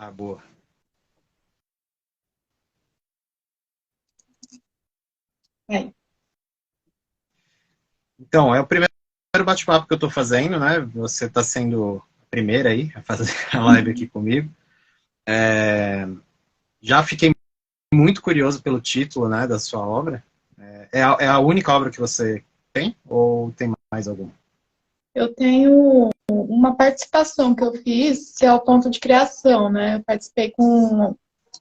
Ah, boa. É. Então, é o primeiro bate-papo que eu estou fazendo, né? Você está sendo a primeira aí a fazer a live aqui comigo. Já fiquei muito curioso pelo título, né, da sua obra. É a única obra que você tem ou tem mais alguma? Eu tenho uma participação que eu fiz, que é o conto de criação, né? Eu participei com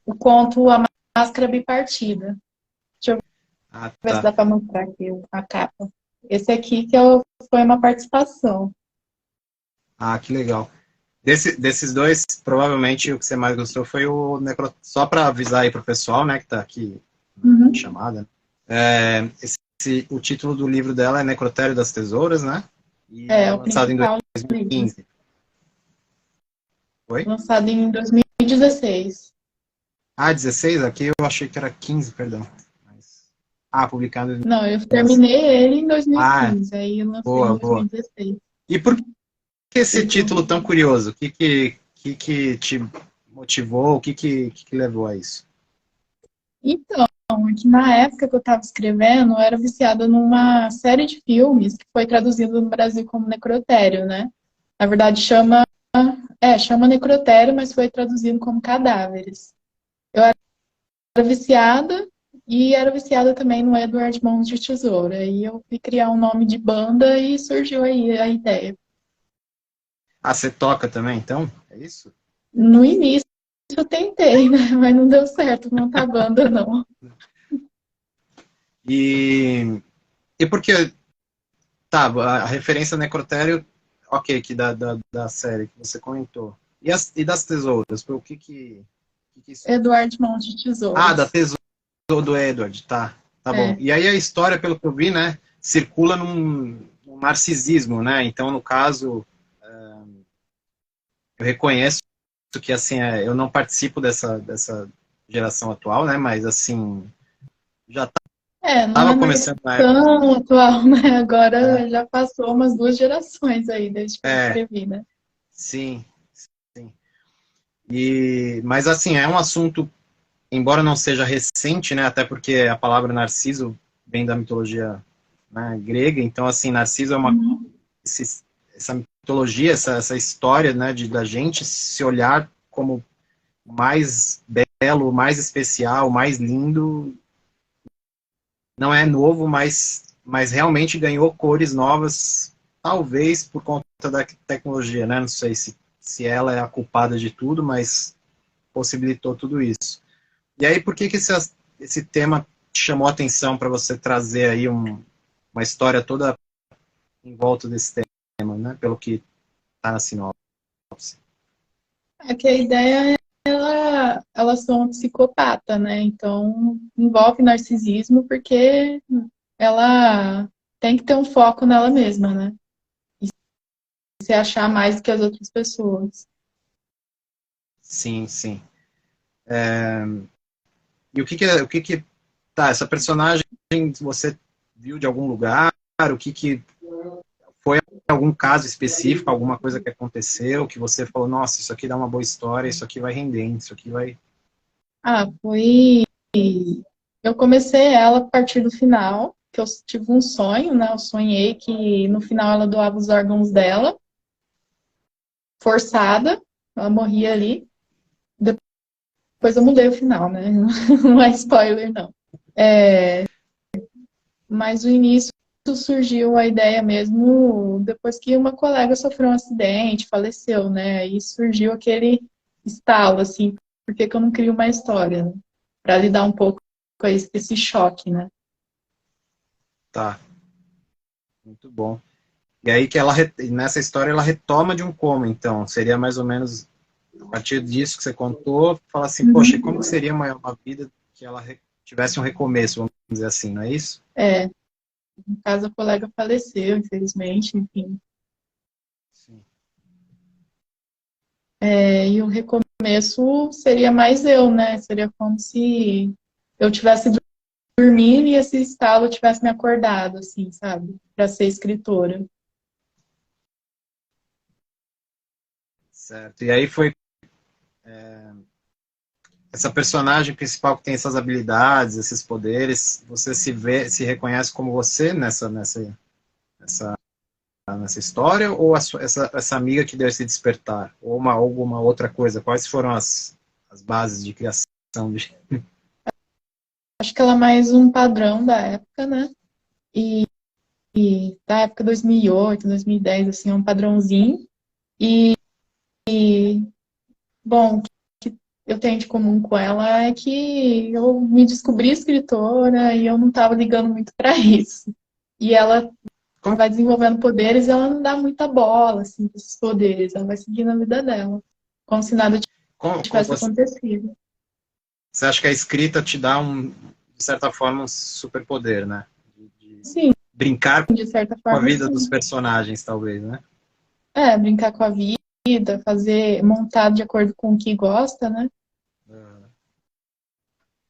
o conto A Máscara Bipartida. Deixa eu Ah, ver se tá. dá para mostrar aqui a capa. Esse aqui foi uma participação. Ah, que legal. Desses dois, provavelmente o que você mais gostou foi o Necro... Só para avisar aí para o pessoal, né, que está aqui na Uhum. chamada. O título do livro dela é Necrotério das Tesouras, né? E É, é o lançado em principal livro. 2015. Foi? Lançado em 2016. Ah, 16? Aqui eu achei que era 15, perdão. Mas... Ah, publicado em Não, eu 2015. terminei ele em Ah, 2015, aí eu lancei em boa, boa. 2016. E por que esse título tão curioso? O que te motivou? O que levou a isso? Então, é que na época que eu estava escrevendo, eu era viciada numa série de filmes que foi traduzido no Brasil como Necrotério, né? Na verdade, chama Necrotério, mas foi traduzido como Cadáveres. Eu era viciada e era viciada também no Edward Mãos de Tesoura. E eu fui criar um nome de banda e surgiu aí a ideia. Ah, você toca também, então? É isso? No início eu tentei, né? Mas não deu certo montar banda, não. E, e por que tá, a referência ao necrotério, ok, que da série que você comentou. E das tesouras? O que isso... Edward Mãos de Ah, da Tesouras. tesoura do Edward, tá bom. É. E aí a história, pelo que eu vi, né, circula num narcisismo, né? Então, no caso, eu reconheço que, assim, eu não participo dessa geração atual, né? Mas, assim, já É, não é estava mais começando na época. tão atual, né? É, Agora já passou umas 2 gerações aí desde que eu é, escrevi, né? sim, sim. Mas, assim, é um assunto, embora não seja recente, né, até porque a palavra Narciso vem da mitologia, né, grega, então, assim, Narciso é Uhum. essa mitologia, essa história, né, da gente se olhar como mais belo, mais especial, mais lindo, não é novo, mas realmente ganhou cores novas, talvez por conta da tecnologia, né, não sei se ela é a culpada de tudo, mas possibilitou tudo isso. E aí, por que esse tema te chamou a atenção para você trazer aí uma história toda em volta desse tema, né? Pelo que está na sinopse. É que a ideia é ela ser uma psicopata, né? Então envolve narcisismo porque ela tem que ter um foco nela mesma, né? E se achar mais do que as outras pessoas. Sim, sim. E o que que tá, essa personagem você viu de algum lugar? O que foi algum caso específico, alguma coisa que aconteceu, que você falou, nossa, isso aqui dá uma boa história, isso aqui vai render, isso aqui vai... Ah, foi. Eu comecei ela a partir do final, que eu tive um sonho, né? Eu sonhei que no final ela doava os órgãos dela, forçada, ela morria ali. Depois eu mudei o final, né? Não é spoiler, não. Mas o início surgiu a ideia mesmo depois que uma colega sofreu um acidente, faleceu, né? Aí surgiu aquele estalo, assim, por que que eu não crio uma história, né? Para lidar um pouco com esse choque, né? Tá, muito bom. E aí que nessa história ela retoma de um coma, então, seria mais ou menos a partir disso que você contou, fala assim, poxa, e como que Uhum. seria uma vida que ela tivesse um recomeço, vamos dizer assim, não é isso? É, no caso a colega faleceu, infelizmente, enfim. Sim. E o recomeço seria mais eu, né? Seria como se eu tivesse dormindo e esse estalo tivesse me acordado, assim, sabe? Para ser escritora. Certo. E aí foi essa personagem principal que tem essas habilidades, esses poderes, você se reconhece como você nessa história, ou essa amiga que deu esse despertar, ou alguma outra coisa? Quais foram as bases de criação? Acho que ela é mais um padrão da época, né? E da época 2008, 2010, assim, é um padrãozinho. E bom, o que eu tenho de comum com ela é que eu me descobri escritora e eu não estava ligando muito para isso. E ela Como, vai desenvolvendo poderes e ela não dá muita bola, assim, para esses poderes. Ela vai seguindo a vida dela, como se nada como tivesse acontecido. você acha que a escrita te dá, de certa forma, um superpoder, né? De Sim, brincar de certa com a forma, vida dos sim. personagens, talvez, né? Brincar com a vida, montar de acordo com o que gosta, né?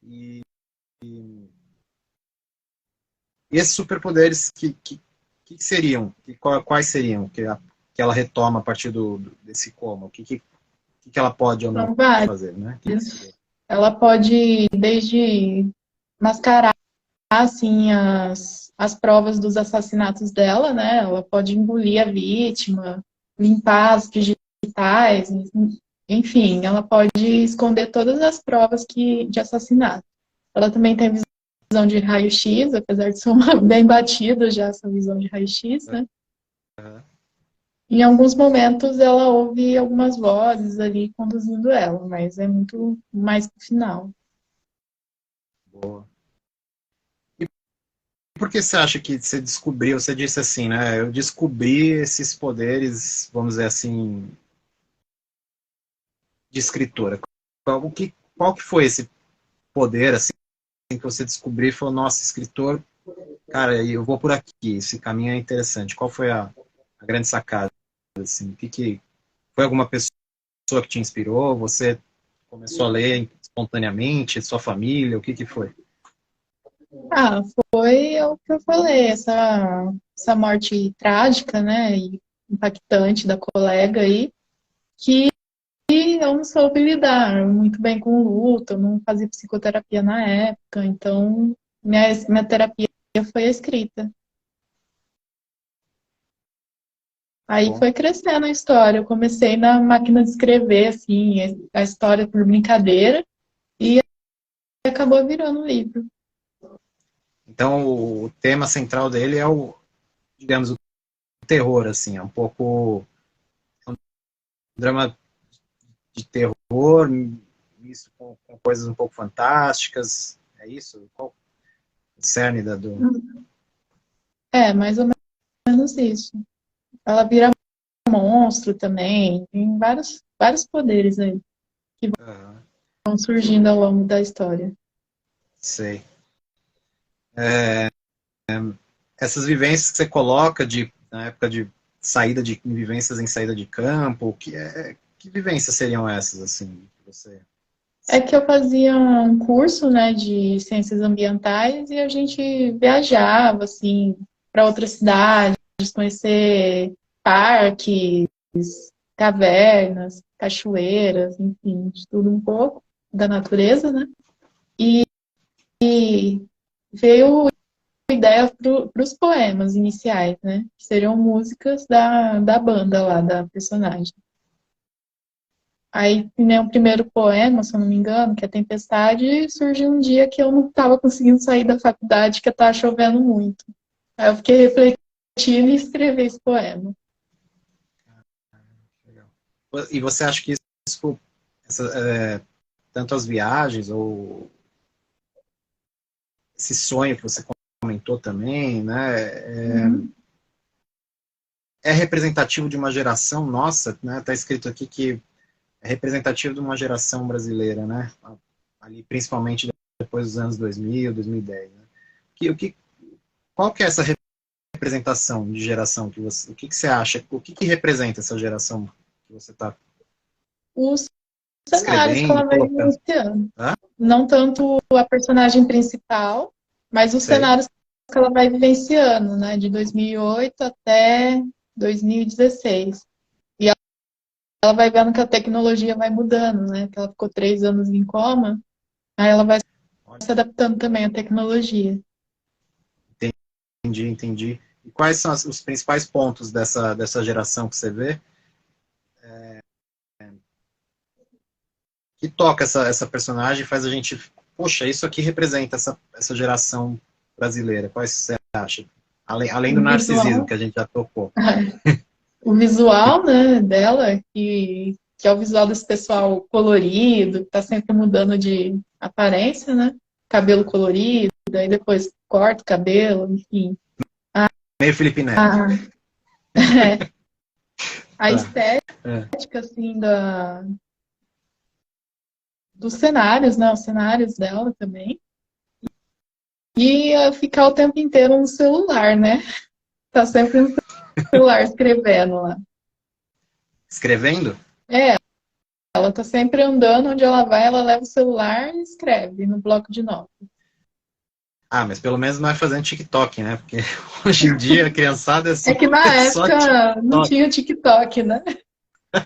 E, e esses superpoderes, que seriam? Quais seriam que ela retoma a partir desse coma? O que ela pode ou não São vários. fazer, né? Ela pode, desde mascarar, assim, as provas dos assassinatos dela, né? Ela pode engolir a vítima, limpar as digitais, enfim, ela pode esconder todas as provas de assassinato. Ela também tem visão de raio-x, apesar de ser bem batida já essa visão de raio-x, né? Em alguns momentos ela ouve algumas vozes ali conduzindo ela, mas é muito mais pro final. Boa. E por que você acha que você descobriu, você disse assim, né? Eu descobri esses poderes, vamos dizer assim, de escritora. Qual que foi esse poder, assim, que você descobriu e falou, nossa, escritor, cara, eu vou por aqui, esse caminho é interessante. Qual foi a grande sacada, assim? Foi alguma pessoa que te inspirou? Você começou a ler espontaneamente? Sua família? O que foi? Ah, foi o que eu falei, essa morte trágica, né, e impactante da colega aí, que eu não soube lidar muito bem com o luto, eu não fazia psicoterapia na época, então minha terapia foi a escrita. Aí Bom, foi crescendo a história, eu comecei na máquina de escrever, assim, a história por brincadeira, e acabou virando um livro. então o tema central dele é digamos, o terror, assim, é um pouco um drama de terror, isso com coisas um pouco fantásticas, é isso? Qual o cerne do... É, mais ou menos isso. Ela vira monstro também, tem vários poderes aí que vão surgindo ao longo da história. Sei. Essas vivências que você coloca na época de vivências em saída de campo, que vivências seriam essas, assim, que você... É que eu fazia um curso, né, de ciências ambientais e a gente viajava, assim, para outras cidades, conhecer parques, cavernas, cachoeiras, enfim, de tudo um pouco da natureza, né? E veio ideia para os poemas iniciais, né? Que seriam músicas da banda lá, da personagem. Aí, né, o primeiro poema, se eu não me engano, que é Tempestade, surgiu um dia que eu não estava conseguindo sair da faculdade, que estava chovendo muito. Aí eu fiquei refletindo e escrevi esse poema. Legal. E você acha que isso, tanto as viagens ou esse sonho que você comentou também, né, é representativo de uma geração nossa, né? Tá escrito aqui que é representativo de uma geração brasileira, né? Ali, principalmente depois dos anos 2000, 2010. Né? Qual que é essa representação de geração o que você acha? O que representa essa geração que você está Os cenários que escrevendo, ela vai colocando? vivenciando. Tá? Não tanto a personagem principal, mas os Sei. cenários que ela vai vivenciando, né? De 2008 até 2016. ela vai vendo que a tecnologia vai mudando, né? Que ela ficou 3 anos em coma, aí ela vai se adaptando também à tecnologia. Entendi, entendi. E quais são os principais pontos dessa geração que você vê que toca essa personagem e faz a gente, poxa, isso aqui representa essa geração brasileira. Quais você acha? Além do O narcisismo, visual, que a gente já tocou. o visual, né, dela, que é o visual desse pessoal colorido, que tá sempre mudando de aparência, né? Cabelo colorido, aí depois corta o cabelo, enfim. Meio Felipe Neto. A, a Tá. É. estética, assim, dos cenários, né? Os cenários dela também. E ficar o tempo inteiro no celular, né? Tá sempre no celular escrevendo lá. Escrevendo? É, ela tá sempre andando, onde ela vai, ela leva o celular e escreve no bloco de notas. Ah, mas pelo menos não é fazendo TikTok, né? Porque hoje em dia a criançada é É só, que na é só época não TikTok. tinha o TikTok, né?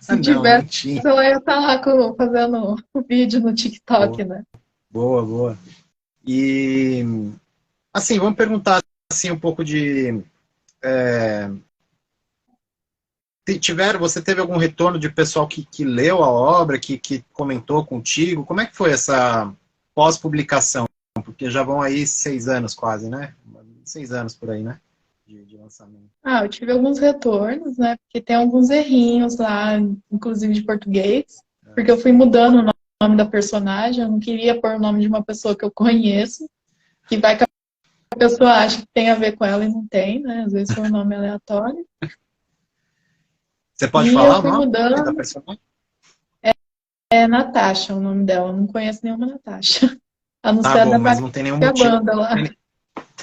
Se Não, não tivesse, tinha. ela ia estar lá fazendo o vídeo no Boa, TikTok, né? boa, boa. E, assim, vamos perguntar assim, um pouco de... Você teve algum retorno de pessoal que leu a obra, que comentou contigo? Como é que foi essa pós-publicação? Porque já vão aí 6 anos quase, né? 6 anos por aí, né? De lançamento. Ah, eu tive alguns retornos, né? Porque tem alguns errinhos lá, inclusive de português, porque eu fui mudando o nome da personagem, eu não queria pôr o nome de uma pessoa que eu conheço, que vai que a pessoa acha que tem a ver com ela e não tem, né? Às vezes foi um nome aleatório. Você pode E eu falar o fui nome da mudando. personagem? É Natasha o nome dela, eu não conheço nenhuma Natasha. A não Tá ser a bom, da mas não tem nenhum motivo. vagabanda lá.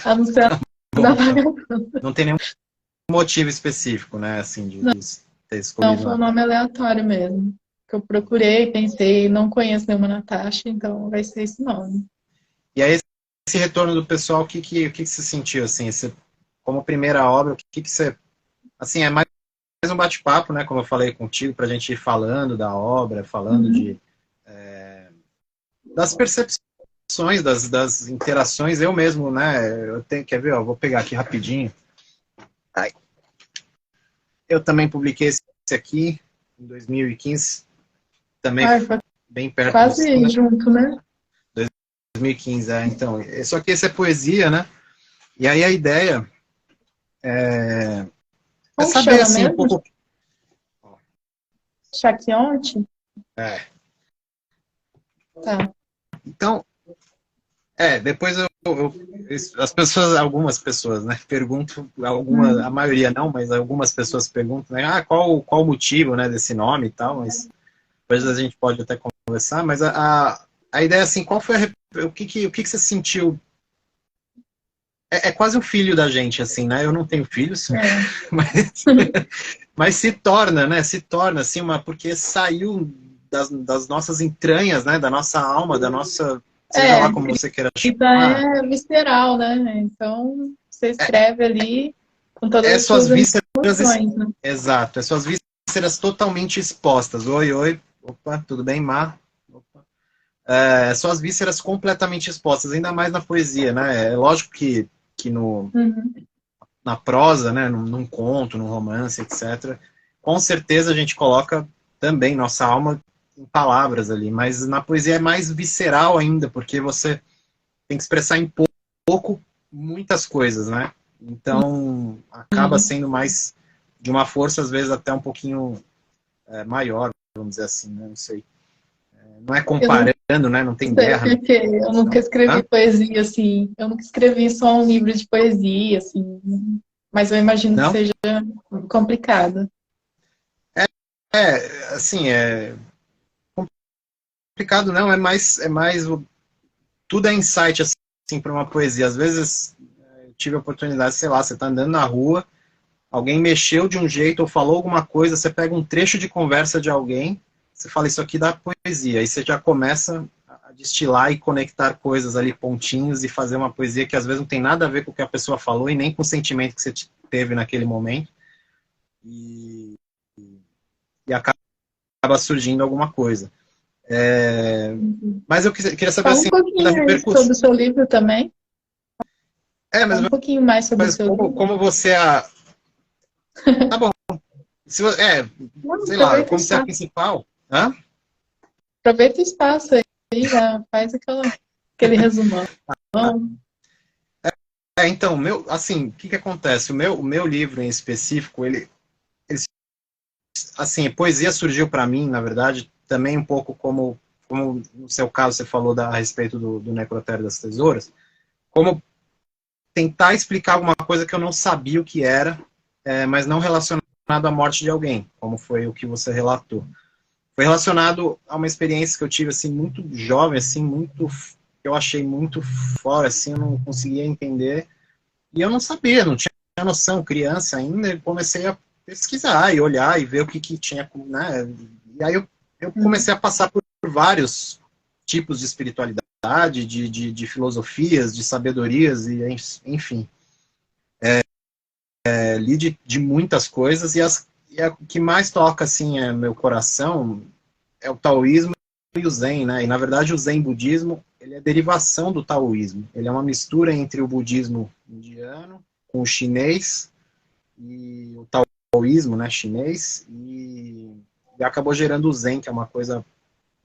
A não ser a da Bom, então. vagabanda. Não tem nenhum motivo específico, né? Assim, de ter Não, escolhido foi um uma. nome aleatório mesmo. Que eu procurei, pensei, não conheço nenhuma Natasha, então vai ser esse nome. E aí, esse retorno do pessoal, o que você sentiu, assim, como primeira obra, o que você... Assim, é mais um bate-papo, né, como eu falei contigo, para a gente ir falando da obra, falando Uhum. das percepções, das interações, eu mesmo, né, quer ver, ó, vou pegar aqui rapidinho. Ai. Eu também publiquei esse aqui, em 2015, também Ai, foi bem perto do quase seu, né, junto, né? 2015, então, só que esse é poesia, né, e aí a ideia é Como que saber, chama assim, um mesmo? pouco... Chaquionte? É, Tá. então, depois as pessoas, algumas pessoas, né, perguntam, a Uhum. maioria não, mas algumas pessoas perguntam, né, qual o motivo, né, desse nome e tal, mas depois a gente pode até conversar, mas a ideia, assim, qual foi o que você sentiu? É quase um filho da gente, assim, né, eu não tenho filhos, É. mas, mas se torna, né, assim, porque saiu das nossas entranhas, né, da nossa alma, da nossa, seja É, lá como você queira escrita chamar. é visceral, né? Então, você escreve ali com todas É as suas suas vísceras, emoções, né? exato, é suas vísceras totalmente expostas. Oi, oi, opa, tudo bem, Mar? Opa. Suas vísceras completamente expostas, ainda mais na poesia, né? É lógico que Uhum. na prosa, né, num conto, num romance, etc., com certeza a gente coloca também nossa alma em palavras ali, mas na poesia é mais visceral ainda, porque você tem que expressar em pouco muitas coisas, né? Então, acaba Sim. sendo mais de uma força, às vezes, até um pouquinho maior, vamos dizer assim, né? Não sei. Não é Eu não comparando, né? Não tem sei guerra na porque eu nunca questão. escrevi Hã? poesia, assim. Eu nunca escrevi só um livro de poesia, assim. Mas eu imagino que Não? seja complicado. Assim, complicado não, tudo é insight, assim, para uma poesia. Às vezes, eu tive a oportunidade, sei lá, você está andando na rua, alguém mexeu de um jeito ou falou alguma coisa, você pega um trecho de conversa de alguém, você fala, isso aqui dá poesia. Aí você já começa a destilar e conectar coisas ali, pontinhos, e fazer uma poesia que às vezes não tem nada a ver com o que a pessoa falou e nem com o sentimento que você teve naquele momento. E acaba acaba surgindo alguma coisa. Mas eu queria saber, Fala um assim, pouquinho da aí repercussão. sobre o seu livro também. Mas, Fala um pouquinho mais sobre o mas seu livro. como você tá bom. Se, Não, sei lá, aproveita o como você é a espaço. principal. Hã? Aproveita o espaço aí, já faz aquele resumão. Então, assim, o que acontece? O meu livro em específico, ele assim, poesia surgiu para mim, na verdade, também um pouco como no seu caso você falou a respeito do Necrotério das Tesouras, como tentar explicar alguma coisa que eu não sabia o que era, mas não relacionado à morte de alguém, como foi o que você relatou. Foi relacionado a uma experiência que eu tive, assim, muito jovem, assim, eu achei muito fora, assim, eu não conseguia entender, e eu não sabia, não tinha noção, criança ainda, e comecei a pesquisar e olhar e ver o que tinha, né, e aí eu comecei a passar por vários tipos de espiritualidade, de filosofias, de sabedorias, e enfim, li de muitas coisas, e o que mais toca, assim, meu coração é o taoísmo e o zen, né? E na verdade o zen budismo, ele é derivação do taoísmo. Ele é uma mistura entre o budismo indiano com o chinês e o taoísmo, né, chinês, e acabou gerando o zen, que é uma coisa,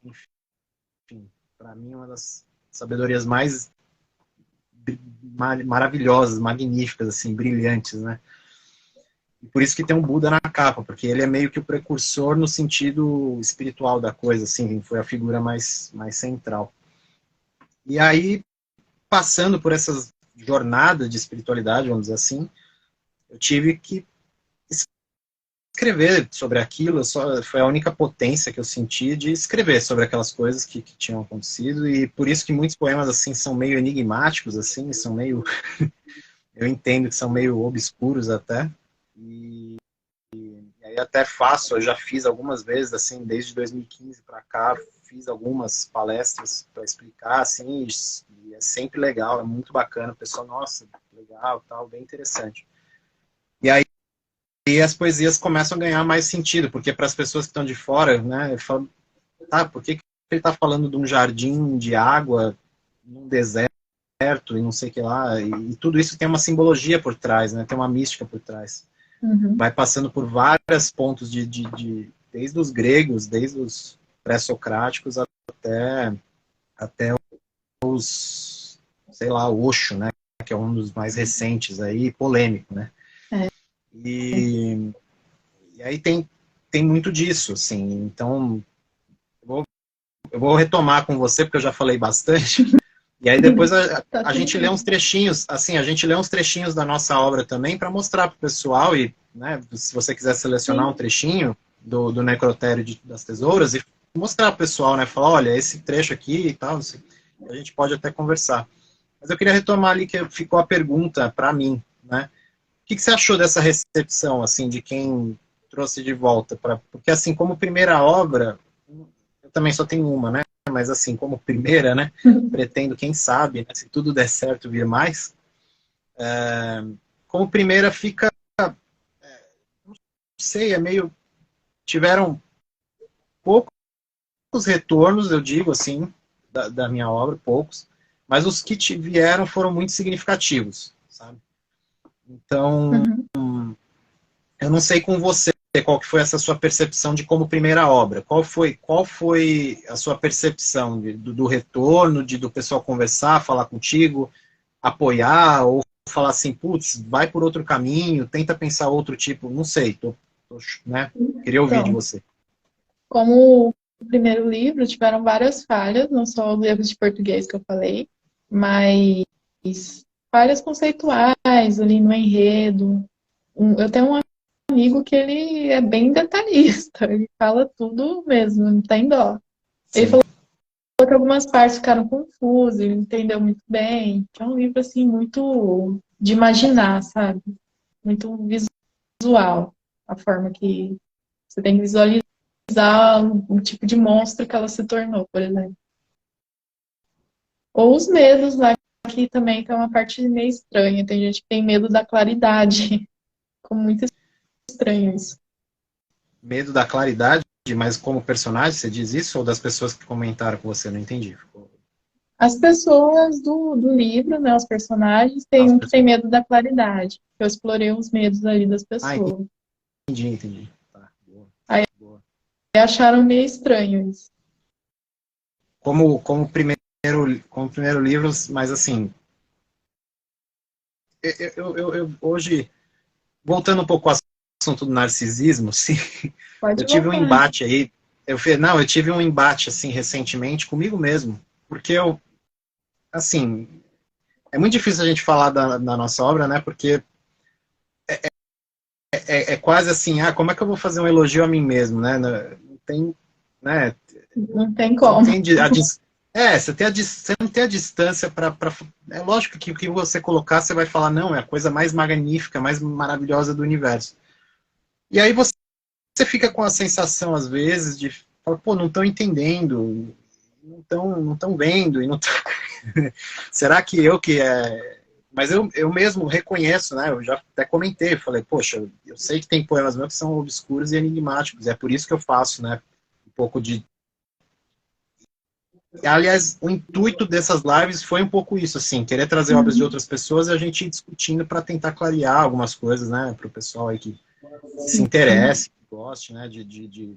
enfim, para mim uma das sabedorias mais maravilhosas, magníficas, assim, brilhantes, né? E por isso que tem um Buda na capa, porque ele é meio que o precursor no sentido espiritual da coisa, assim, foi a figura mais central. E aí, passando por essa jornada de espiritualidade, vamos dizer assim, eu tive que escrever sobre aquilo, foi a única potência que eu senti de escrever sobre aquelas coisas que tinham acontecido, e por isso que muitos poemas, assim, são meio enigmáticos, assim, são meio, eu entendo que são meio obscuros até, e aí até faço, eu já fiz algumas vezes, assim, desde 2015 para cá, fiz algumas palestras para explicar, assim, e é sempre legal, é muito bacana, o pessoal, nossa, legal, tal, bem interessante. E aí as poesias começam a ganhar mais sentido, porque para as pessoas que estão de fora, né, eu falo, tá, por que ele está falando de um jardim de água, num deserto, e não sei o que lá, e tudo isso tem uma simbologia por trás, né, tem uma mística por trás. Uhum. Vai passando por vários pontos desde os gregos, desde os pré-socráticos até os, sei lá, o Osho, né, que é um dos mais recentes aí, polêmico, né? É. E aí tem muito disso, assim. Então, eu vou retomar com você, porque eu já falei bastante. E aí depois Tá a tudo gente lê bem. uns trechinhos, assim, a gente lê uns trechinhos da nossa obra também para mostrar para o pessoal e, né, se você quiser selecionar um Sim. trechinho do Necrotério das Tesouras e mostrar para o pessoal, né, falar, olha, esse trecho aqui e tal, a gente pode até conversar. Mas eu queria retomar ali que ficou a pergunta para mim, né? O que você achou dessa recepção, assim, de quem trouxe de volta? Porque, assim, como primeira obra, eu também só tenho uma, né? Mas, assim, como primeira, né? Pretendo, quem sabe, né, se tudo der certo, vir mais. Como primeira fica, não sei, é meio... Tiveram poucos retornos, eu digo, assim, da minha obra, poucos. Mas os que vieram foram muito significativos, sabe? Então, Uhum. eu não sei com você qual que foi essa sua percepção de como primeira obra. Qual foi a sua percepção do retorno, do pessoal conversar, falar contigo, apoiar, ou falar assim, putz, vai por outro caminho, tenta pensar outro tipo, não sei, né? Queria ouvir de Então, você. como o primeiro livro, tiveram várias falhas, não só os erros de português que eu falei, mas falhas conceituais ali no enredo. Eu tenho um amigo que ele é bem detalhista, ele fala tudo mesmo, não tem dó. Ele Sim, falou que algumas partes ficaram confusas, ele não entendeu muito bem. É um livro, assim, muito de imaginar, sabe? Muito visual, a forma que você tem que visualizar o tipo de monstro que ela se tornou, por exemplo. Ou os medos lá, que também tem uma parte meio estranha. Tem gente que tem medo da claridade. Ficou muito estranho isso. medo da claridade. mas como personagem, você diz isso? Ou das pessoas que comentaram com você? Não entendi. As pessoas do livro, né, os personagens, tem As um que tem pessoas... medo da claridade. Eu explorei os medos ali das Ah, pessoas. entendi. Tá, boa, Aí boa. acharam meio estranho isso. Como primeiro livro, mas assim, eu hoje, voltando um pouco ao assunto do narcisismo, sim, eu Pode tive um voltar. embate aí, eu tive um embate, assim, recentemente comigo mesmo, porque assim, é muito difícil a gente falar da nossa obra, né, porque é quase assim, como é que eu vou fazer um elogio a mim mesmo, né, não tem, né, Não tem você não como. tem você não tem a distância para. É lógico que o que você colocar, você vai falar, não, é a coisa mais magnífica, mais maravilhosa do universo. E aí você fica com a sensação, às vezes, de falar, pô, não estão entendendo, não estão vendo, e não tão... Será que eu que é. Mas eu mesmo reconheço, né? Eu já até comentei, falei, poxa, eu sei que tem poemas meus que são obscuros e enigmáticos, é por isso que eu faço, né? Um pouco de. Aliás, o intuito dessas lives foi um pouco isso, assim, querer trazer obras de Uhum. outras pessoas e a gente ir discutindo para tentar clarear algumas coisas, né, para o pessoal aí que se Sim. interesse, que goste, né, de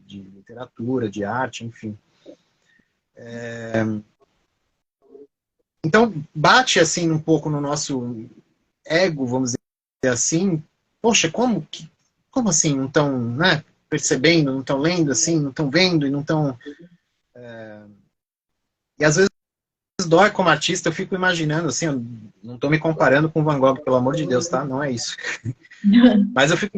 literatura, de arte, enfim. Então, bate, assim, um pouco no nosso ego, vamos dizer assim, poxa, como assim, não estão, né, percebendo, não estão lendo, assim, não estão vendo e não estão... E às vezes dói como artista, eu fico imaginando, assim, eu não estou me comparando com Van Gogh, pelo amor de Deus, tá? Não é isso. Mas eu fico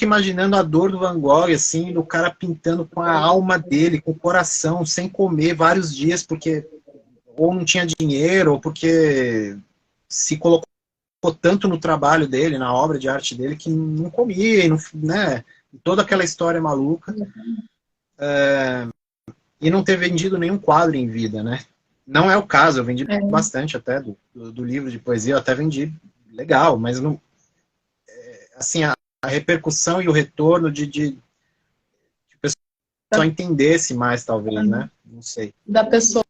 imaginando a dor do Van Gogh, assim, do cara pintando com a alma dele, com o coração, sem comer vários dias, porque ou não tinha dinheiro, ou porque se colocou tanto no trabalho dele, na obra de arte dele, que não comia, e não, né? Toda aquela história maluca, e não ter vendido nenhum quadro em vida, né? Não é o caso, eu vendi É, bastante até do livro de poesia, eu até vendi legal, mas não, assim, a repercussão e o retorno de pessoa da, entendesse mais, talvez, né? Não sei. da pessoa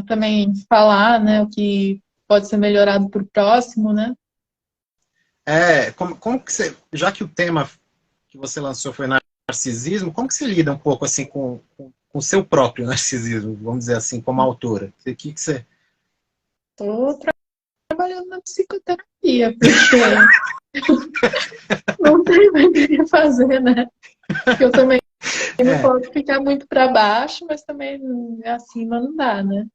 também falar, né, o que pode ser melhorado para o próximo, né? Como que você, já que o tema que você lançou foi narcisismo, como que você lida um pouco assim com o seu próprio narcisismo, vamos dizer assim, como autora? Que você... Estou trabalhando na psicoterapia, porque não tem mais o que fazer, né? Porque eu também não É, posso ficar muito para baixo, mas também acima não dá, né?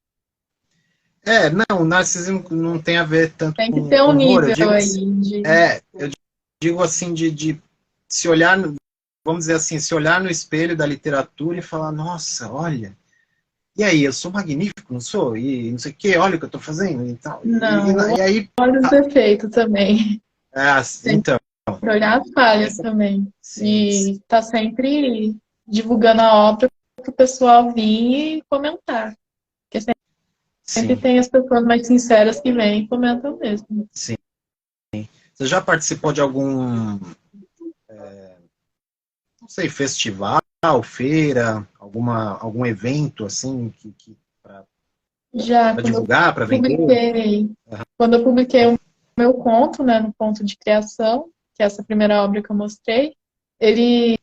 não, o narcisismo não tem a ver tanto Tem que ter com um humor, eu nível digo, aí de. eu digo assim, de se olhar, vamos dizer assim, se olhar no espelho da literatura e falar, nossa, olha, e aí, eu sou magnífico, não sou? E não sei o quê, olha o que eu estou fazendo e tal. Não, eu E aí, olho os defeitos também. Tem então, que olhar as falhas essa, também. sim, E tá sempre divulgando a obra para o pessoal vir e comentar. Porque sempre sim, tem as pessoas mais sinceras que vêm e comentam mesmo. sim. Você já participou de algum, não sei, festival, feira, algum evento assim Já para divulgar, para vender? publiquei, quando eu publiquei o meu conto, né, no Ponto de Criação, que é essa primeira obra que eu mostrei, ele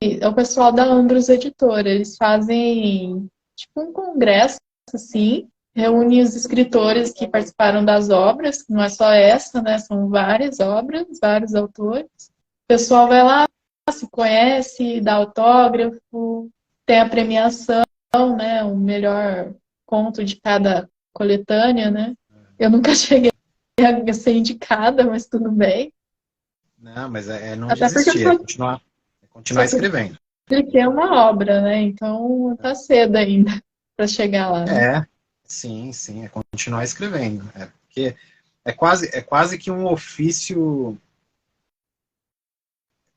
é o pessoal da Ambros Editora. Eles fazem tipo um congresso, assim, reúne os escritores que participaram das obras, não é só essa, né? São várias obras, vários autores. O pessoal vai lá, se conhece, dá autógrafo, tem a premiação, né? O melhor conto de cada coletânea, né? Eu nunca cheguei a ser indicada, mas tudo bem. Não, mas é não Até porque eu desistir, só, é só continuar escrevendo. publiquei uma obra, né? Então tá cedo ainda para chegar lá, né? Sim, é continuar escrevendo. É porque é quase que um ofício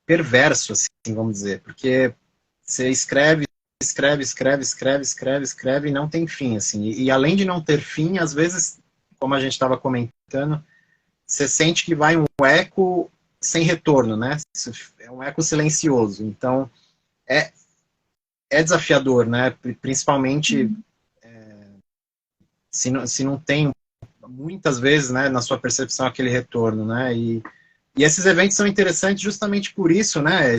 perverso, assim, vamos dizer, porque você escreve e não tem fim, assim. E além de não ter fim, às vezes, como a gente estava comentando, você sente que vai um eco sem retorno, né? É um eco silencioso. Então, é, é desafiador, né? Principalmente se não tem muitas vezes, né, na sua percepção aquele retorno, né? E esses eventos são interessantes justamente por isso, né?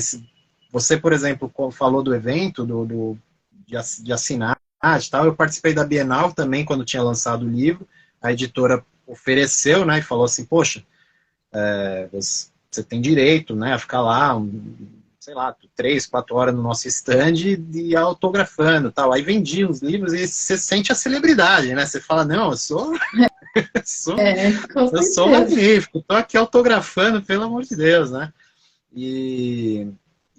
Você, por exemplo, falou do evento, de assinar e tal. Eu participei da Bienal também quando tinha lançado o livro. A editora ofereceu, né, e falou assim, poxa, você tem direito, né, a ficar lá, sei lá, 3, 4 horas no nosso stand e autografando, tal. Aí vendi os livros e você sente a celebridade, né? Você fala, não, sou, com eu sou certeza. magnífico, tô aqui autografando, pelo amor de Deus, né? E,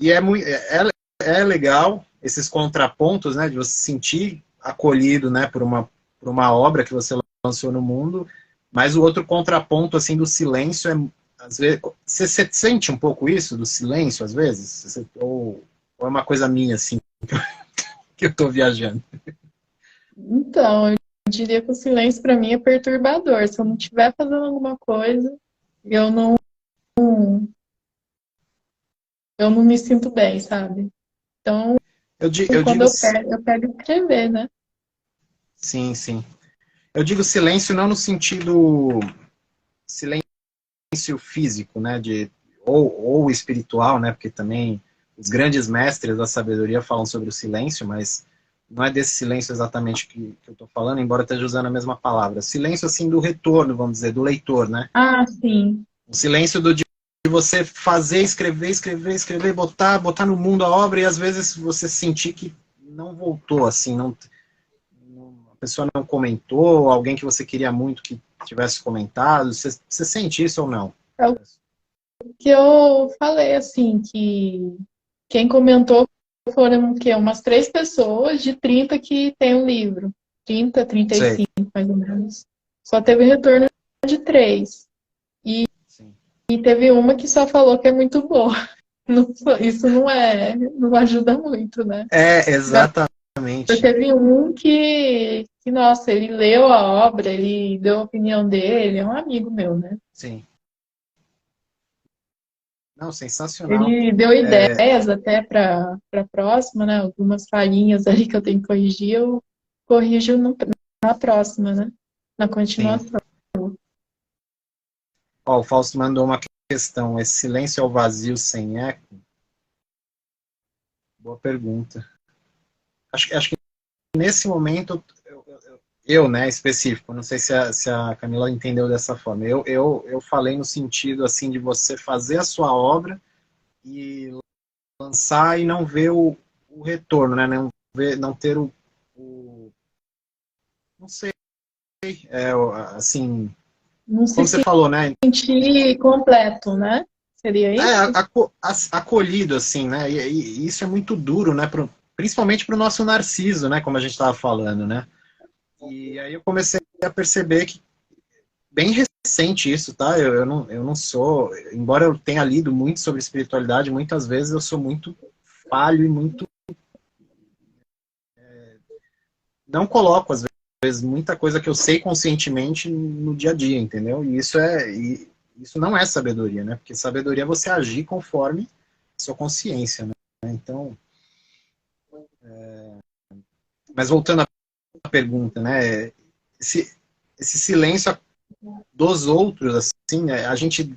e é legal esses contrapontos, né, de você se sentir acolhido, né, por uma obra que você lançou no mundo, mas o outro contraponto, assim, do silêncio às vezes, você sente um pouco isso, do silêncio, às vezes? Ou é uma coisa minha, assim, que eu tô viajando? Então, eu diria que o silêncio para mim é perturbador. Se eu não estiver fazendo alguma coisa, eu não, eu não me sinto bem, sabe? Então, Eu quando digo, eu pego escrever, né? sim, sim. Eu digo silêncio não no sentido silêncio físico, né, ou espiritual, né, porque também os grandes mestres da sabedoria falam sobre o silêncio, mas não é desse silêncio exatamente que eu estou falando, embora esteja usando a mesma palavra. Silêncio, assim, do retorno, vamos dizer, do leitor, né? Ah, sim. O silêncio de você fazer, escrever, botar no mundo a obra e às vezes você sentir que não voltou, assim, a pessoa não comentou, alguém que você queria muito que tivesse comentado, você sente isso ou não? É o que eu falei, assim, que quem comentou foram o quê? Umas 3 pessoas de 30 que tem o livro. 30, Sei. 35, mais ou menos. Só teve retorno de 3. E, Sim. e teve uma que só falou que é muito boa. Isso não ajuda muito, né? É, Eu exatamente. teve um nossa, ele leu a obra, ele deu a opinião dele, é um amigo meu, né? Sim. Não, sensacional. Ele deu É, ideias até para a próxima, né? Algumas falhinhas ali que eu tenho que corrigir, eu corrijo na próxima, né? Na sim. continuação. Ó, o Fausto mandou uma questão. Esse silêncio é o vazio sem eco? Boa pergunta. Acho que nesse momento, né, específico, não sei se a Camila entendeu dessa forma. Eu falei no sentido, assim, de você fazer a sua obra e lançar e não ver o retorno, né? Não ter não sei, assim, Não se como você falou, né? sentir completo, né? Seria isso? Acolhido, assim, né? E isso é muito duro, né? Principalmente para o nosso narciso, né? Como a gente estava falando, né? E aí eu comecei a perceber que, bem recente isso, tá? Eu não sou, embora eu tenha lido muito sobre espiritualidade, muitas vezes eu sou muito falho e muito. Não coloco, às vezes, muita coisa que eu sei conscientemente no dia a dia, entendeu? Isso não é sabedoria, né? Porque sabedoria é você agir conforme sua consciência, né? Então, mas voltando à pergunta, né? Esse, esse silêncio dos outros, assim, né? A gente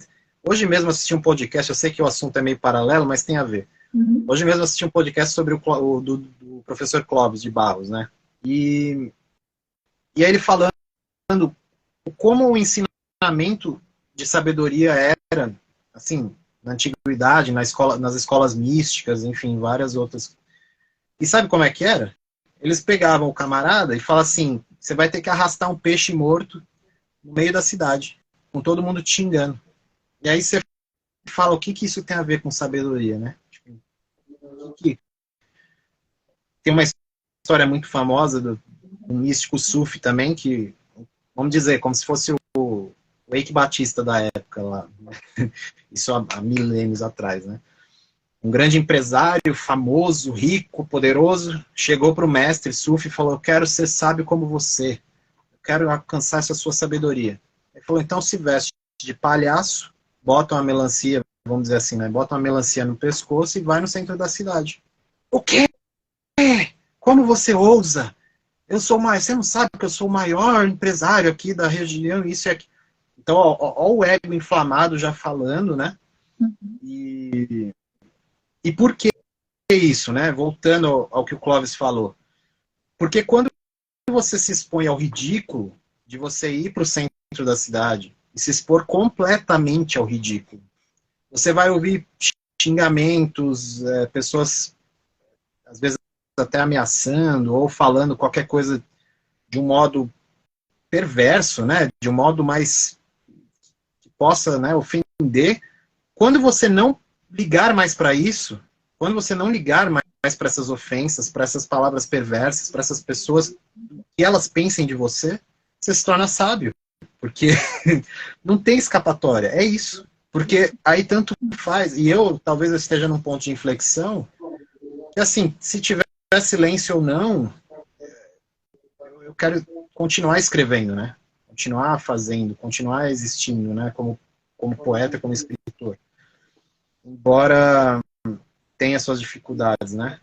hoje mesmo assisti um podcast, eu sei que o assunto é meio paralelo, mas tem a ver. Uhum. Hoje mesmo assisti um podcast sobre do professor Clóvis de Barros, né? E aí ele falando como o ensinamento de sabedoria era, assim, na antiguidade, nas escolas místicas, enfim, várias outras. E sabe como é que era? Eles pegavam o camarada e falavam assim: você vai ter que arrastar um peixe morto no meio da cidade, com todo mundo te xingando. E aí você fala: o que que isso tem a ver com sabedoria, né? Tipo, tem uma história muito famosa do místico Sufi também, que, vamos dizer, como se fosse o Eike Batista da época lá, isso há milênios atrás, né? Um grande empresário, famoso, rico, poderoso, chegou para o mestre Sufi e falou: eu quero ser sábio como você, eu quero alcançar essa sua sabedoria. Ele falou: então se veste de palhaço, bota uma melancia, vamos dizer assim, né? Bota uma melancia no pescoço e vai no centro da cidade. O quê? como você ousa? Você não sabe que eu sou o maior empresário aqui da região, isso e aquilo. Então, ó o ego inflamado já falando, né? E por que isso, né? Voltando ao que o Clóvis falou. Porque quando você se expõe ao ridículo de você ir para o centro da cidade e se expor completamente ao ridículo, você vai ouvir xingamentos, pessoas, às vezes, até ameaçando ou falando qualquer coisa de um modo perverso, né? De um modo mais que possa, né, ofender. Quando você não ligar mais para isso, quando você não ligar mais para essas ofensas, para essas palavras perversas, para essas pessoas que elas pensem de você, você se torna sábio. Porque não tem escapatória, é isso. Porque aí tanto faz, e talvez eu esteja num ponto de inflexão, que assim, se tiver silêncio ou não, eu quero continuar escrevendo, né? Continuar fazendo, continuar existindo, né? Como poeta, como escritor. Embora tenha suas dificuldades, né?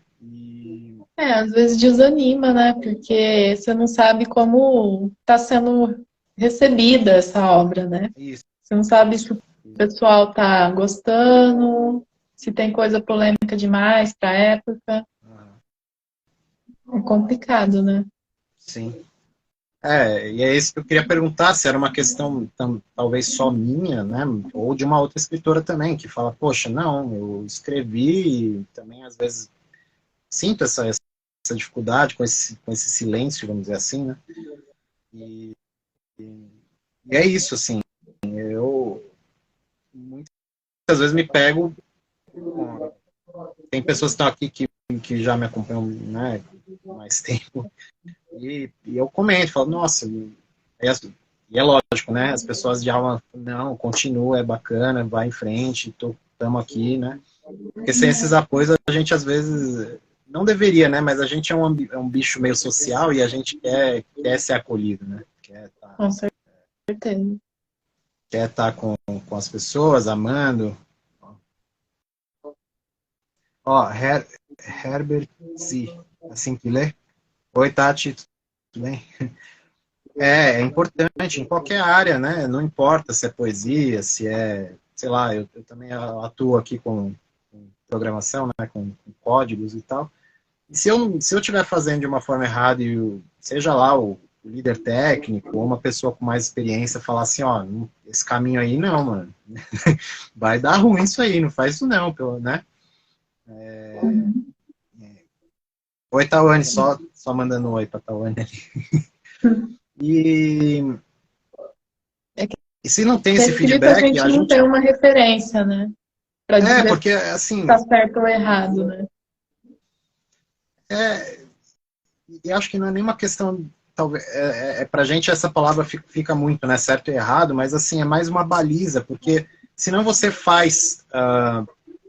Às vezes desanima, né? Porque você não sabe como está sendo recebida essa obra, né? Isso. Você não sabe se o pessoal tá gostando, se tem coisa polêmica demais para a época. É complicado, né? Sim. E é isso que eu queria perguntar, se era uma questão talvez só minha, né? Ou de uma outra escritora também, que fala, poxa, não, eu escrevi e também às vezes sinto essa dificuldade com esse silêncio, vamos dizer assim, né? E é isso, assim, eu muitas vezes me pego, tem pessoas que estão aqui que já me acompanham, né, há mais tempo, e eu comento, falo, nossa, e é lógico, né, as pessoas já falam, não, continua, é bacana, vai em frente, estamos aqui, né, porque sem esses apoios a gente às vezes não deveria, né? Mas a gente é um bicho meio social e a gente quer ser acolhido, né? Com certeza. Quer estar com as pessoas, amando. Ó, Herbert Z. Assim que lê. Oi, Tati. Tudo bem? É importante em qualquer área, né? Não importa se é poesia, se é... Sei lá, eu também atuo aqui com programação, né? Com códigos e tal. E se eu estiver fazendo de uma forma errada e seja lá o líder técnico ou uma pessoa com mais experiência falar assim, ó, esse caminho aí não, mano, vai dar ruim isso aí, não faz isso não, né? Oi, Tawane, só mandando um oi pra Tawane ali. E se não tem esse feedback, a gente não tem uma referência, né? Pra dizer porque assim... tá certo ou errado, né? E acho que não é nenhuma questão, talvez, pra gente essa palavra fica muito, né, certo e errado, mas assim, é mais uma baliza, porque senão você faz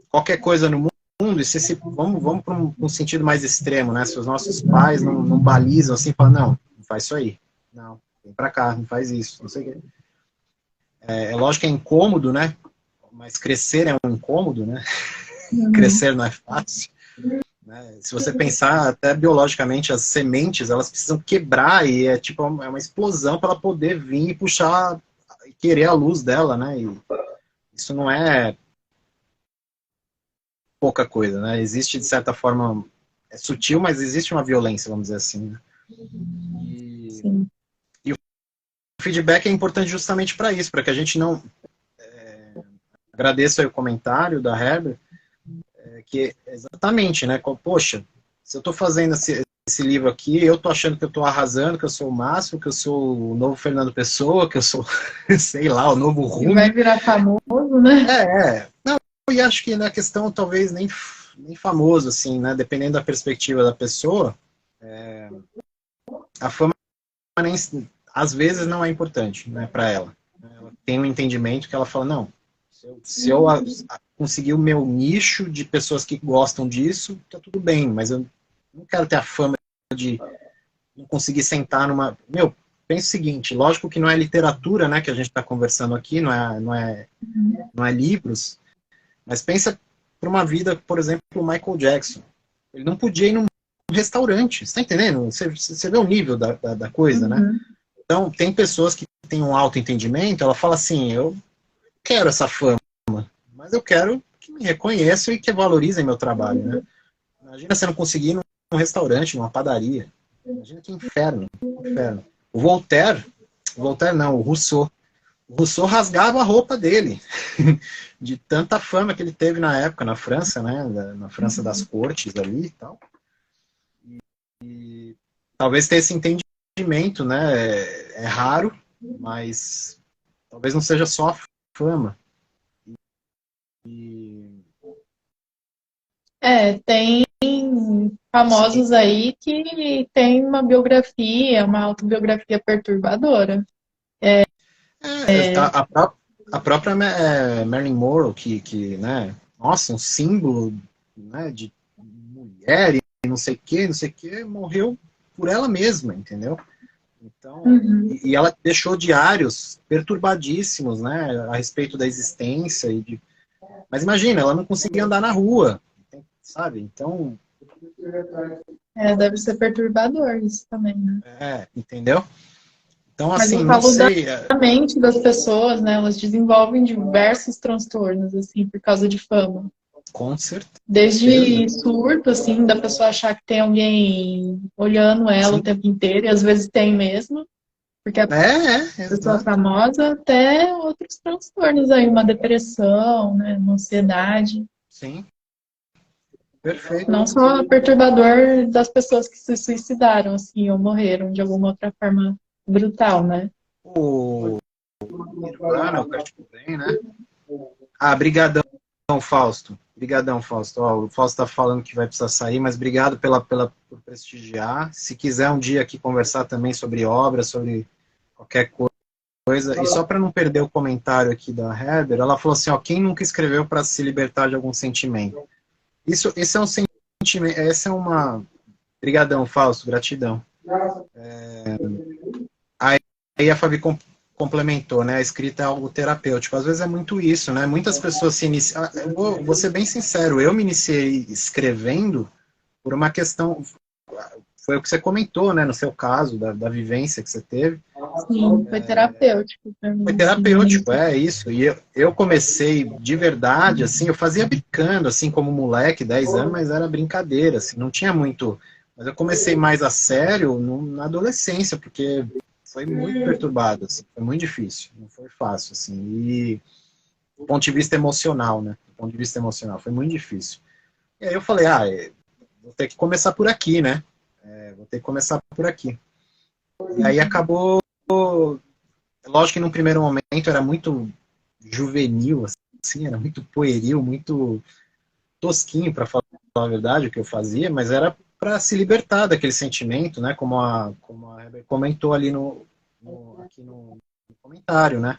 qualquer coisa no mundo, e vamos para um sentido mais extremo, né, se os nossos pais não balizam assim, falam, não faz isso aí, não, vem pra cá, não faz isso, não sei o quê. É lógico que é incômodo, né, mas crescer é um incômodo, né, crescer não é fácil. Né? Se você pensar até biologicamente, as sementes elas precisam quebrar e é tipo uma explosão para ela poder vir e puxar e querer a luz dela, né? E isso não é pouca coisa, né? Existe de certa forma, é sutil, mas existe uma violência, vamos dizer assim. Né? E o feedback é importante justamente para isso, para que a gente não agradeço aí o comentário da Herbert, que exatamente, né? Poxa, se eu estou fazendo esse livro aqui, eu tô achando que eu tô arrasando, que eu sou o máximo, que eu sou o novo Fernando Pessoa, que eu sou, sei lá, o novo Rumi. Vai virar famoso, né? Não, e acho que na questão talvez nem famoso, assim, né? Dependendo da perspectiva da pessoa, a fama nem, às vezes não é importante, né, para ela. Ela tem um entendimento que ela fala, não, se eu conseguir o meu nicho de pessoas que gostam disso, tá tudo bem, mas eu não quero ter a fama de não conseguir sentar numa... Pensa o seguinte, lógico que não é literatura, né, que a gente está conversando aqui, não é livros, mas pensa para uma vida, por exemplo, o Michael Jackson. Ele não podia ir num restaurante. Você tá entendendo? Você vê o nível da coisa, né? Então, tem pessoas que têm um alto entendimento, ela fala assim, eu quero essa fama, mas eu quero que me reconheçam e que valorizem meu trabalho, né? Imagina você não conseguir ir num restaurante, numa padaria. Imagina que inferno, inferno. O Voltaire não, o Rousseau rasgava a roupa dele, de tanta fama que ele teve na época, na França, né? Na França das cortes ali e tal. E talvez ter esse entendimento, né? É raro, mas talvez não seja só a fama. E... Tem famosos Sim. aí que tem uma biografia, uma autobiografia perturbadora. A própria Marilyn Monroe, que, né, nossa, um símbolo, né, de mulher e não sei o que, morreu por ela mesma, entendeu? Então, e ela deixou diários perturbadíssimos, né, a respeito da existência mas imagina, ela não conseguia andar na rua, sabe? Então, Deve ser perturbador isso também, né? entendeu? Então, Mas assim, eu não falo sei. da mente das pessoas, né? Elas desenvolvem diversos transtornos, assim, por causa de fama. Com certeza. Desde surto, assim, da pessoa achar que tem alguém olhando ela o Sim. tempo inteiro, e às vezes tem mesmo, porque a pessoa Exato. famosa, até outros transtornos aí, uma depressão, né? Uma ansiedade. Sim, perfeito. Não só perturbador das pessoas que se suicidaram, assim, ou morreram de alguma outra forma brutal, né? O Nirvana, o Kurt Cobain, né? Ah, brigadão, Fausto. Brigadão, Fausto. Ó, o Fausto tá falando que vai precisar sair, mas obrigado por prestigiar. Se quiser um dia aqui conversar também sobre obra, sobre qualquer coisa, e só para não perder o comentário aqui da Heather, ela falou assim, ó, quem nunca escreveu para se libertar de algum sentimento? Esse é um sentimento, essa é uma... Brigadão, Fausto, gratidão. Aí a Fabi complementou, né? A escrita é algo terapêutico. Às vezes é muito isso, né? Muitas pessoas se iniciam. Vou ser bem sincero, eu me iniciei escrevendo por uma questão. Foi o que você comentou, né? No seu caso, da vivência que você teve. Sim, foi terapêutico pra Foi mim, assim. terapêutico, é isso. E eu comecei de verdade, assim, eu fazia brincando, assim, como moleque, 10 anos, mas era brincadeira, assim, não tinha muito. Mas eu comecei mais a sério na adolescência, porque foi muito perturbado, assim, foi muito difícil, não foi fácil, assim. E do ponto de vista emocional, né? Do ponto de vista emocional, foi muito difícil. E aí eu falei, vou ter que começar por aqui, né? Vou ter que começar por aqui. E aí acabou. Lógico que num primeiro momento era muito juvenil, assim, era muito pueril, muito tosquinho, para falar a verdade, o que eu fazia, mas era para se libertar daquele sentimento, né? Como a Heber comentou ali aqui no comentário, né?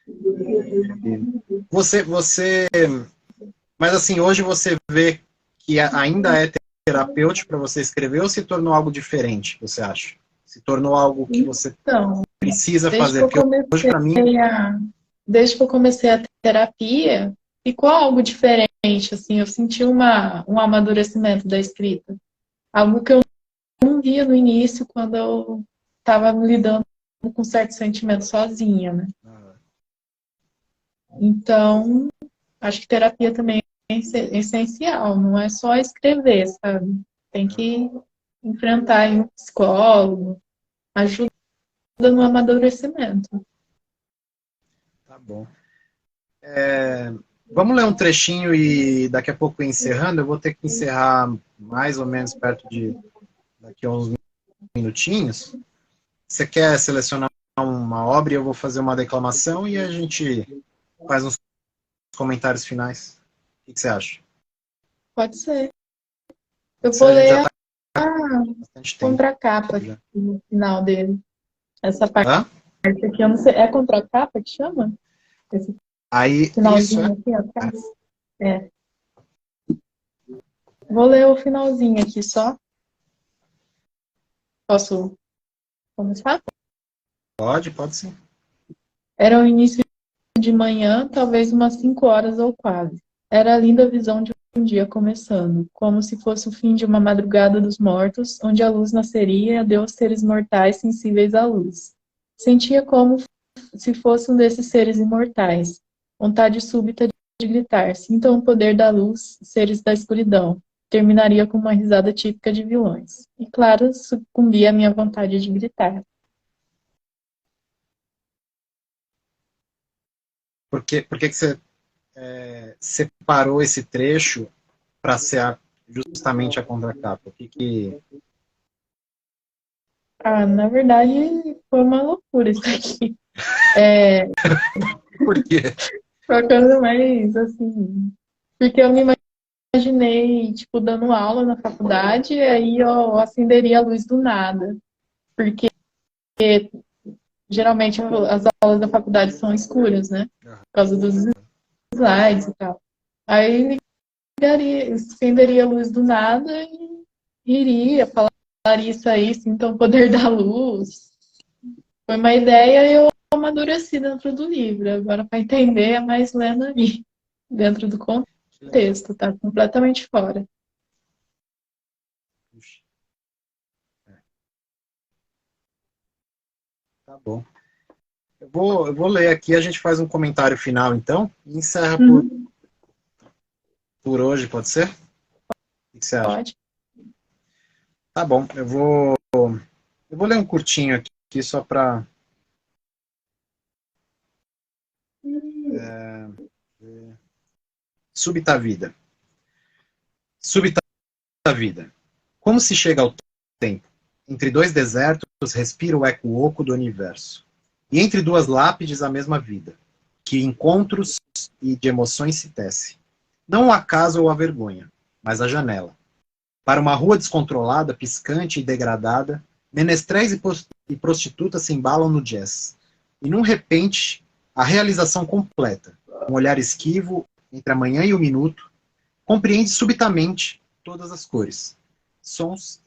E você, mas assim, hoje você vê que ainda é terapêutico para você escrever ou se tornou algo diferente, você acha? Se tornou algo que você Então, precisa desde que fazer? eu Porque hoje, para mim, comecei a, desde que eu comecei a terapia, ficou algo diferente, assim, eu senti um amadurecimento da escrita. Algo que eu não via no início, quando eu estava lidando com certos sentimentos sozinha, né? Então, acho que terapia também é essencial, não é só escrever, sabe? Tem que enfrentar aí um psicólogo, ajuda no amadurecimento. tá bom. Vamos ler um trechinho e daqui a pouco encerrando. Eu vou ter que encerrar mais ou menos perto de daqui a uns minutinhos. Você quer selecionar uma obra e eu vou fazer uma declamação e a gente faz uns comentários finais. O que você acha? Pode ser. Eu Se vou a gente já ler está a bastante tempo. contracapa aqui Já. no final dele. Essa parte Hã? aqui, eu não sei, é contracapa que chama? Esse Aí, isso finalzinho aqui atrás? É. Vou ler o finalzinho aqui só. Posso começar? pode sim. Era o início de manhã, talvez umas 5 horas ou quase. Era a linda visão de dia começando, como se fosse o fim de uma madrugada dos mortos, onde a luz nasceria e adeus seres mortais sensíveis à luz. Sentia como se fosse um desses seres imortais, vontade súbita de gritar, sintam o poder da luz, seres da escuridão. Terminaria com uma risada típica de vilões. E claro, sucumbia à minha vontade de gritar. Por que você separou esse trecho para ser justamente a contracapa? Na verdade, foi uma loucura isso aqui. Por quê? Foi a coisa mais, assim... Porque eu me imaginei, tipo, dando aula na faculdade, e aí eu acenderia a luz do nada. Porque geralmente as aulas da faculdade são escuras, né? Por causa dos slides e tal. Aí acenderia a luz do nada e iria, falaria isso aí, sinta o poder da luz. Foi uma ideia e eu amadureci dentro do livro. Agora, para entender, é mais lendo ali, dentro do contexto, tá completamente fora. Tá bom. Eu vou ler aqui, a gente faz um comentário final, então, e encerra por hoje, pode ser? O que você acha? Pode. Tá bom, eu vou ler um curtinho aqui só para... Súbita vida. Súbita vida. Como se chega ao tempo? Entre dois desertos, respira o eco oco do universo. E entre duas lápides, a mesma vida, que encontros e de emoções se tece. Não o acaso ou a vergonha, mas a janela. Para uma rua descontrolada, piscante e degradada, menestréis e prostitutas se embalam no jazz. E num repente, a realização completa, um olhar esquivo entre a manhã e o minuto, compreende subitamente todas as cores, sons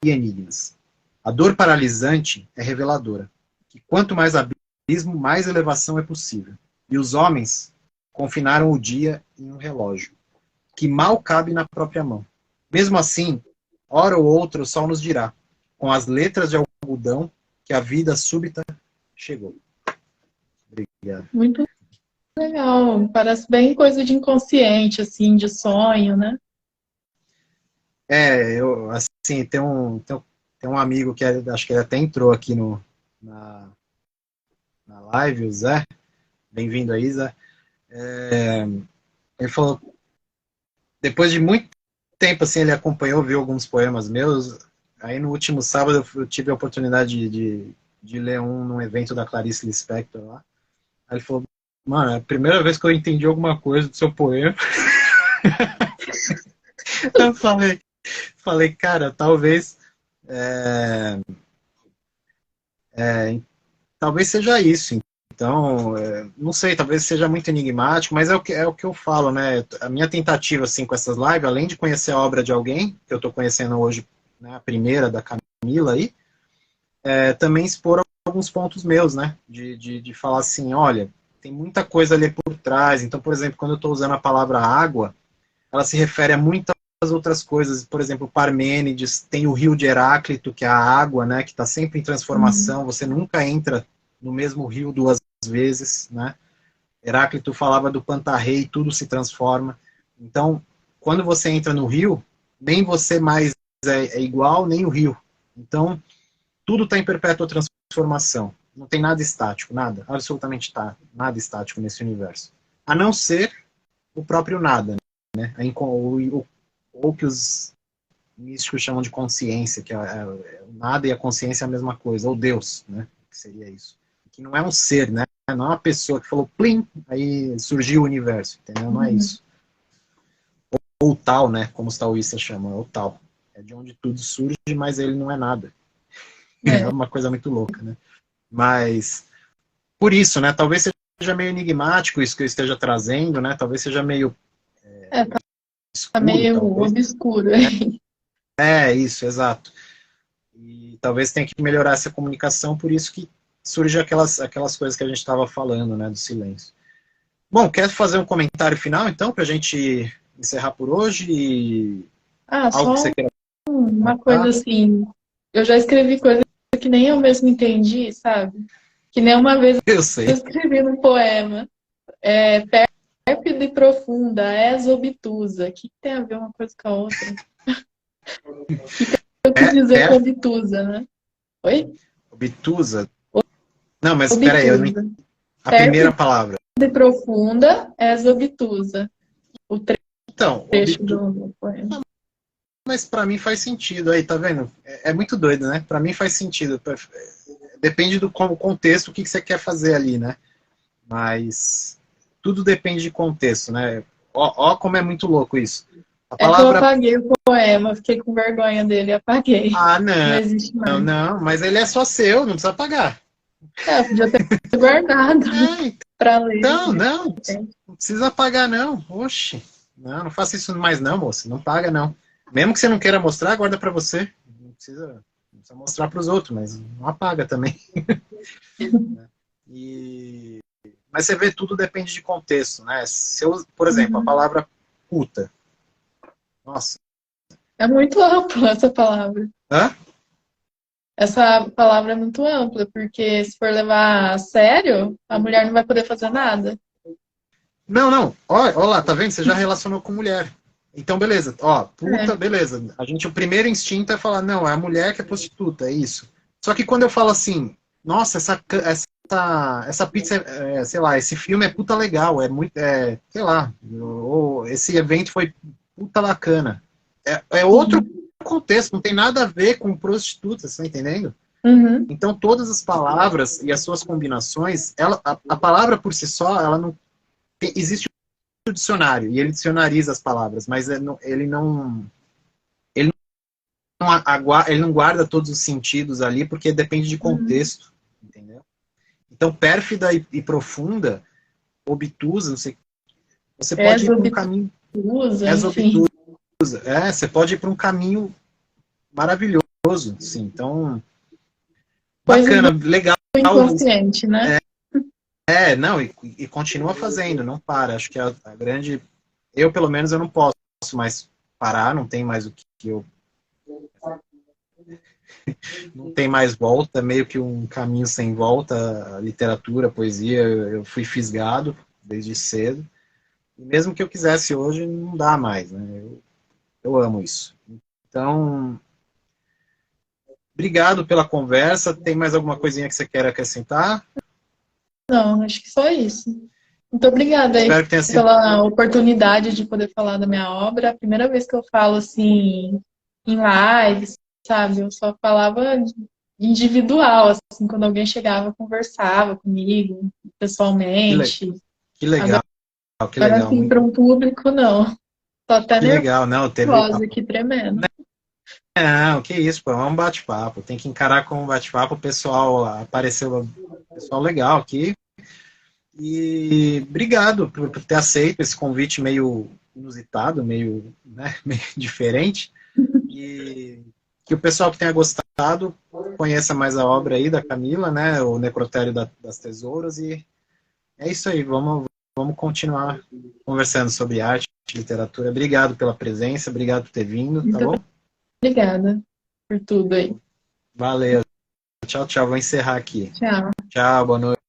e enigmas. A dor paralisante é reveladora, que quanto mais abismo, mais elevação é possível. E os homens confinaram o dia em um relógio, que mal cabe na própria mão. Mesmo assim, hora ou outra o sol nos dirá, com as letras de algodão, que a vida súbita chegou. Obrigado. Muito legal. Parece bem coisa de inconsciente, assim, de sonho, né? Eu, assim, tem um amigo que acho que ele até entrou aqui na live, o Zé. Bem-vindo aí, Zé. Ele falou, depois de muito tempo, assim, ele acompanhou, viu alguns poemas meus. Aí no último sábado eu tive a oportunidade de ler um num evento da Clarice Lispector lá. Aí ele falou, mano, é a primeira vez que eu entendi alguma coisa do seu poema. Eu falei, cara, talvez seja isso. Então, não sei, talvez seja muito enigmático, mas é o que eu falo, né? A minha tentativa, assim, com essas lives, além de conhecer a obra de alguém, que eu estou conhecendo hoje, né, a primeira, da Camila aí, também expor alguns pontos meus, né? De falar assim, olha, tem muita coisa ali por trás. Então, por exemplo, quando eu estou usando a palavra água, ela se refere a muitas outras coisas. Por exemplo, Parmênides, tem o rio de Heráclito, que é a água, né? Que está sempre em transformação. Você nunca entra no mesmo rio duas vezes, né? Heráclito falava do Pantarrei, tudo se transforma. Então, quando você entra no rio, nem você mais é igual, nem o rio. Então, tudo está em perpétua transformação. Não tem nada estático, nada, absolutamente nada estático nesse universo. A não ser o próprio nada, né? Ou que os místicos chamam de consciência, que o nada e a consciência é a mesma coisa, ou Deus, né? Que seria isso. Que não é um ser, né? Não é uma pessoa que falou plim, aí surgiu o universo, entendeu? Não é isso. Ou tal, né? Como os taoístas chamam, é o tal. É de onde tudo surge, mas ele não é nada. É uma coisa muito louca, né? Mas, por isso, né? Talvez seja meio enigmático isso que eu esteja trazendo, né? Talvez seja meio escuro, tá meio talvez. obscuro. Isso, exato. E talvez tenha que melhorar essa comunicação, por isso que surge aquelas coisas que a gente estava falando, né? Do silêncio. Bom, quer fazer um comentário final, então, para a gente encerrar por hoje? Algo Só que você queira uma comentar? coisa assim. Eu já escrevi coisa que nem eu mesmo entendi, sabe? Que nem uma vez Eu eu sei. escrevi num poema. Pérfida e profunda, és obtusa. O que tem a ver uma coisa com a outra? O que eu quis dizer com obtusa, né? Oi? Obtusa? Não, mas espera aí, Obtusa. a primeira Pérfida palavra. e profunda, és obtusa. O Então, trecho do poema. mas para mim faz sentido. Aí, tá vendo? É muito doido, né? Para mim faz sentido. Depende do contexto, o que você quer fazer ali, né? Mas tudo depende de contexto, né? Ó como é muito louco isso. A É que eu palavra... apaguei o poema, fiquei com vergonha dele e apaguei. Ah, Não não, existe mais. não, mas ele é só seu, não precisa pagar. Eu podia ter guardado É, para ler. então, não precisa pagar, não. Oxe, não faça isso mais não, moça. Não paga, não. Mesmo que você não queira mostrar, guarda para você. Não precisa mostrar para os outros, mas não apaga também. Mas você vê, tudo depende de contexto, né? Se eu, por exemplo, a Uhum. palavra puta. Nossa. É muito ampla essa palavra. Hã? Essa palavra é muito ampla, porque se for levar a sério, a mulher não vai poder fazer nada. Não. Ó lá, tá vendo? Você já relacionou com mulher. Então, beleza. Ó, puta, É. beleza. O primeiro instinto é falar, não, é a mulher que é prostituta, é isso. Só que quando eu falo assim, nossa, essa pizza, sei lá, esse filme é puta legal, é muito, sei lá, ou esse evento foi puta bacana. É outro Sim. contexto, não tem nada a ver com prostituta, você tá entendendo? Uhum. Então, todas as palavras e as suas combinações, a palavra por si só, ela não existe o dicionário e ele dicionariza as palavras, mas ele não guarda todos os sentidos ali porque depende de Uhum. contexto, entendeu? Então, pérfida e profunda, obtusa, não sei, você pode ir para um caminho Exobtusa, enfim. exobtusa, você pode ir para um caminho maravilhoso, sim. Então, Coisas bacana, do legal. inconsciente, né? Não, e continua fazendo, não para. Acho que a grande. Eu, pelo menos, eu não posso mais parar, não tem mais o que eu. Não tem mais volta, meio que um caminho sem volta. A literatura, a poesia, eu fui fisgado desde cedo. E mesmo que eu quisesse hoje, não dá mais, né? Eu amo isso. Então, obrigado pela conversa. Tem mais alguma coisinha que você quer acrescentar? Não, acho que só isso. Muito obrigada aí Espero que tenha sido. pela oportunidade de poder falar da minha obra. É a primeira vez que eu falo assim em lives, sabe? Eu só falava individual, assim, quando alguém chegava, conversava comigo Que, le... pessoalmente. que legal, que Agora, legal. assim, para um público, não. Tô até Que legal. Não, teve. nervosa aqui, tremendo. Não, que isso, pô, é um bate-papo. Tem que encarar como um bate-papo. O pessoal apareceu, pessoal legal aqui. E obrigado por ter aceito esse convite meio inusitado, meio, né, meio diferente. E que o pessoal que tenha gostado conheça mais a obra aí da Camila, né, o Necrotério das Tesouras. E é isso aí, vamos continuar conversando sobre arte, literatura. Obrigado pela presença, obrigado por ter vindo, tá Muito bom? obrigada por tudo aí. Valeu. Tchau, tchau. Vou encerrar aqui. Tchau. Tchau, boa noite.